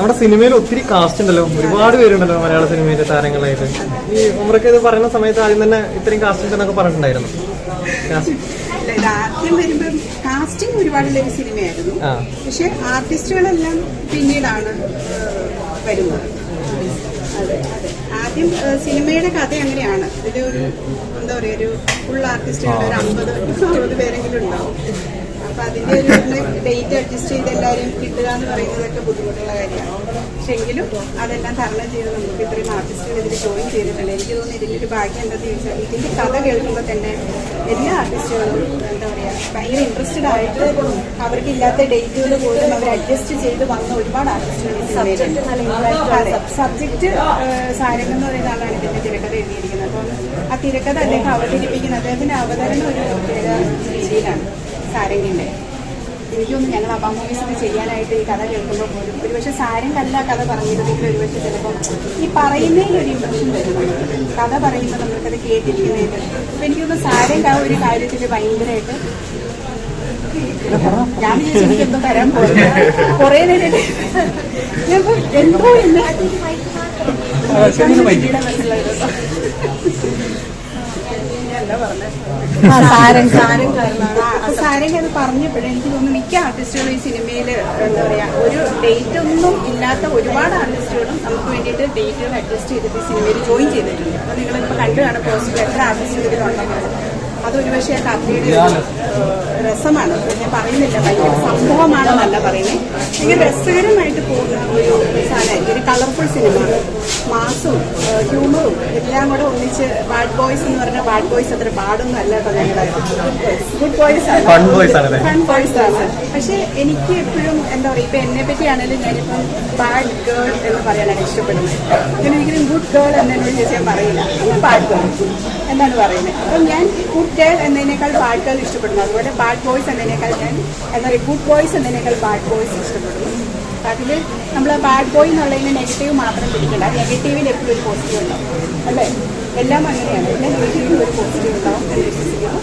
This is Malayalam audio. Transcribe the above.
നമ്മുടെ സിനിമയിൽ ഒത്തിരി കാസ്റ്റ് ഉണ്ടല്ലോ, ഒരുപാട് പേരുണ്ടല്ലോ മലയാള സിനിമയിലെ താരങ്ങളായിട്ട്. ഈ ഉമ്രക്ക് ഇത് പറയുന്ന സമയത്ത് ആദ്യം തന്നെ ഇത്രയും കാസ്റ്റ് ഉണ്ടെന്നൊക്കെ പറഞ്ഞിട്ടുണ്ടായിരുന്നു. ആദ്യം വരുമ്പം കാസ്റ്റിംഗ് ഒരുപാടുള്ള ഒരു സിനിമയായിരുന്നു. പക്ഷെ ആർട്ടിസ്റ്റുകളെല്ലാം പിന്നീടാണ് വരുന്നത്. അതെ അതെ, ആദ്യം സിനിമയുടെ കഥ അങ്ങനെയാണ്. ഇതൊരു എന്താ പറയുക, ഒരു ഫുൾ ആർട്ടിസ്റ്റുകൾ ഒരു 50-60 പേരെങ്കിലും ഉണ്ടാവും. അപ്പൊ അതിന്റെ ഒരു ഡേറ്റ് അഡ്ജസ്റ്റ് ചെയ്ത് എല്ലാവരും കിട്ടുക എന്ന് പറയുന്നതൊക്കെ ബുദ്ധിമുട്ടുള്ള കാര്യമാണ്. പക്ഷെ എങ്കിലും അതെല്ലാം തരണം ചെയ്ത് നമുക്ക് ഇത്രയും ആർട്ടിസ്റ്റുകൾ ഇതിൽ ജോയിൻ ചെയ്തിട്ടുണ്ട്. എനിക്ക് തോന്നുന്നു ഇതിൻ്റെ ഒരു ഭാഗ്യം എന്താണെന്ന് ചോദിച്ചാൽ ഇതിന്റെ കഥ കേൾക്കുമ്പോൾ തന്നെ എല്ലാ ആർട്ടിസ്റ്റുകളും എന്താ പറയുക ഭയങ്കര ഇൻട്രസ്റ്റഡ് ആയിട്ട് അവർക്കില്ലാത്ത ഡേറ്റുകൾ പോലും അവർ അഡ്ജസ്റ്റ് ചെയ്ത് വന്ന ഒരുപാട് ആർട്ടിസ്റ്റുകൾ ഈ സിനിമയിലുണ്ട്. സബ്ജക്റ്റ് സാരംഗ് എന്ന് പറയുന്ന ആളാണ് ഇതിന്റെ തിരക്കഥ എഴുതിയിരിക്കുന്നത്. അപ്പം ആ തിരക്കഥ അദ്ദേഹം അവതരിപ്പിക്കുന്ന അദ്ദേഹത്തിന്റെ അവതരണം ഒരു പ്രത്യേക രീതിയിലാണ് സാരംഗിന്റെ. എനിക്കൊന്നും ഞങ്ങൾ അബാ മൂവീസൊക്കെ ചെയ്യാനായിട്ട് ഈ കഥ കേൾക്കുമ്പോൾ പോലും ഒരുപക്ഷെ സാരംഗല്ല കഥ പറഞ്ഞിരുന്നെങ്കിൽ ഒരുപക്ഷെ ചിലപ്പം ഈ പറയുന്നതിൽ ഒരു ഇംപ്രഷൻ വരുന്നു. കഥ പറയുമ്പോൾ നമ്മൾക്കത് കേട്ടിരിക്കുന്നതിൽ അപ്പൊ എനിക്കൊന്ന് സാരംഗ് ആ ഒരു കാര്യത്തിൽ ഭയങ്കരമായിട്ട് ഞാൻ വിചാരിച്ചു എനിക്ക് എന്തോ തരാൻ പോകുന്നു. കുറെ നേരം എന്തോ എന്ന് സാരംഗ് അത് പറഞ്ഞപ്പോഴേ എനിക്ക് തോന്നുന്നു മിക്ക ആർട്ടിസ്റ്റുകളും ഈ സിനിമയിൽ എന്താ പറയാ ഒരു ഡേറ്റ് ഒന്നും ഇല്ലാത്ത ഒരുപാട് ആർട്ടിസ്റ്റുകളും നമുക്ക് വേണ്ടിയിട്ട് ഡേറ്റുകൾ അഡ്ജസ്റ്റ് ചെയ്തിട്ട് ഈ സിനിമയിൽ ജോയിൻ ചെയ്തിട്ടുണ്ട്. അപ്പൊ നിങ്ങളിപ്പോൾ കണ്ടു കാണാൻ പോസിബിൾ എത്ര ആർട്ടിസ്റ്റുകൾ ഇതിലുണ്ടെന്നുള്ളത്. അതൊരു പക്ഷേ ആ കഥയുടെ രസമാണ്. ഞാൻ പറയുന്നില്ല ഭയങ്കര സംഭവമാണെന്നല്ല പറയുന്നത്. ഭയങ്കര രസകരമായിട്ട് പോകുന്ന ഒരു സാധനമായിരിക്കും. ഒരു കളർഫുൾ സിനിമയാണ്. മാസും ഹ്യൂമറും എല്ലാം കൂടെ ഒന്നിച്ച്. ബാഡ് ബോയ്സ് എന്ന് പറഞ്ഞാൽ ബാഡ് ബോയ്സ് അത്ര ബാഡൊന്നും അല്ല കേട്ടോ. ഞങ്ങളുടെ ഗുഡ് ബോയ്സ് ആണ്, ഫൺ ബോയ്സ് ആണ്. പക്ഷെ എനിക്ക് എപ്പോഴും എന്താ പറയുക, ഇപ്പൊ എന്നെ പറ്റിയാണെങ്കിലും ഞാനിപ്പം ബാഡ് ഗേൾ എന്ന് പറയാനാണ് ഇഷ്ടപ്പെടുന്നത്. ഞാൻ ഒരിക്കലും ഗുഡ് ഗേൾ എന്നോട് ചോദിച്ചാൽ പറയില്ല, ബാഡ് ഗേൾ എന്നാണ് പറയുന്നത്. അപ്പം ഞാൻ ഗുഡ് ഗേൾ എന്നതിനേക്കാൾ ബാഡ് ഗേൾ ഇഷ്ടപ്പെടുന്നു. അതുപോലെ ബാഡ് ബോയ്സ് എന്നതിനേക്കാൾ ഞാൻ എന്താ പറയുക ഗുഡ് ബോയ്സ് എന്നതിനേക്കാൾ ബാഡ് ബോയ്സ് ഇഷ്ടപ്പെടുന്നു. അതിൽ നമ്മൾ ബാഡ് ബോയ് എന്നുള്ളതിന് നെഗറ്റീവ് മാത്രം പിടിക്കണ്ട. നെഗറ്റീവിൽ എപ്പോഴും ഒരു പോസിറ്റീവ് ഉണ്ടാവും അല്ലേ? എല്ലാം അങ്ങനെയാണ്. എല്ലാ നെഗറ്റീവിലും ഒരു പോസിറ്റീവ് ഉണ്ടാവും എന്ന് വിശ്വസിക്കുന്നു.